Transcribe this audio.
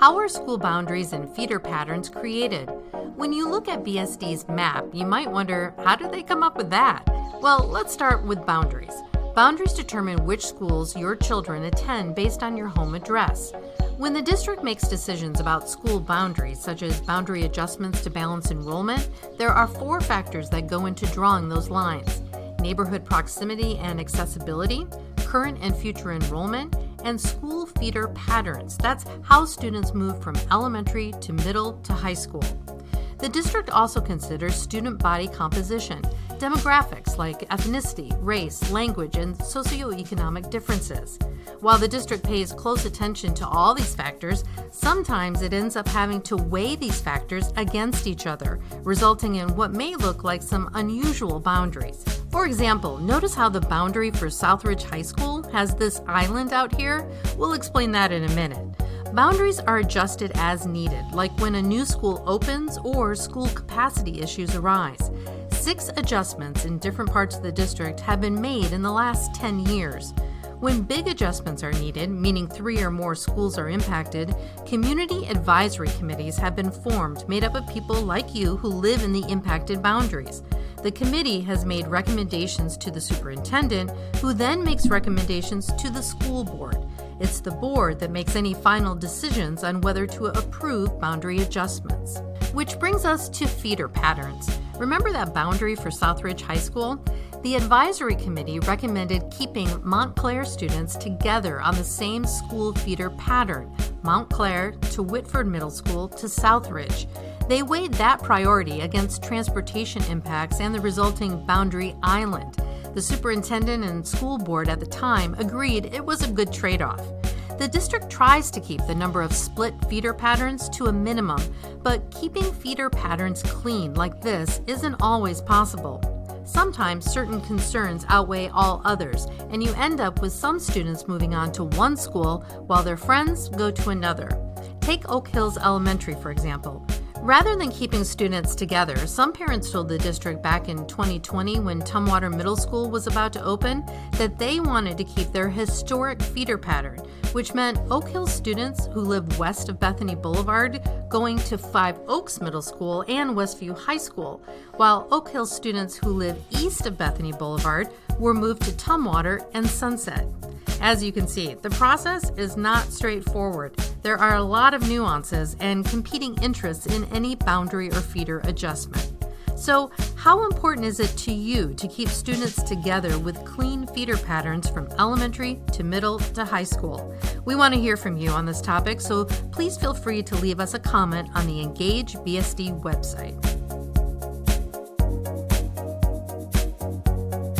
How are school boundaries and feeder patterns created? When you look at BSD's map, you might wonder, how did they come up with that? Well, let's start with boundaries. Boundaries determine which schools your children attend based on your home address. When the district makes decisions about school boundaries, such as boundary adjustments to balance enrollment, there are 4 factors that go into drawing those lines: neighborhood proximity and accessibility, current and future enrollment, and school feeder patterns. That's how students move from elementary to middle to high school. The district also considers student body composition, demographics like ethnicity, race, language, and socioeconomic differences. While the district pays close attention to all these factors, sometimes it ends up having to weigh these factors against each other, resulting in what may look like some unusual boundaries. For example, notice how the boundary for Southridge High School has this island out here? We'll explain that in a minute. Boundaries are adjusted as needed, like when a new school opens or school capacity issues arise. 6 adjustments in different parts of the district have been made in the last 10 years. When big adjustments are needed, meaning 3 or more schools are impacted, community advisory committees have been formed made up of people like you who live in the impacted boundaries. The committee has made recommendations to the superintendent, who then makes recommendations to the school board. It's the board that makes any final decisions on whether to approve boundary adjustments. Which brings us to feeder patterns. Remember that boundary for Southridge High School? The advisory committee recommended keeping Montclair students together on the same school feeder pattern, Montclair to Whitford Middle School to Southridge. They weighed that priority against transportation impacts and the resulting boundary island. The superintendent and school board at the time agreed it was a good trade-off. The district tries to keep the number of split feeder patterns to a minimum, but keeping feeder patterns clean like this isn't always possible. Sometimes certain concerns outweigh all others, and you end up with some students moving on to one school while their friends go to another. Take Oak Hills Elementary, for example. Rather than keeping students together, some parents told the district back in 2020, when Tumwater Middle School was about to open, that they wanted to keep their historic feeder pattern, which meant Oak Hills students who live west of Bethany Boulevard going to 5 Oaks Middle School and Westview High School, while Oak Hills students who live east of Bethany Boulevard were moved to Tumwater and Sunset. As you can see, the process is not straightforward. There are a lot of nuances and competing interests in any boundary or feeder adjustment. So, how important is it to you to keep students together with clean feeder patterns from elementary to middle to high school? We want to hear from you on this topic, so please feel free to leave us a comment on the Engage BSD website.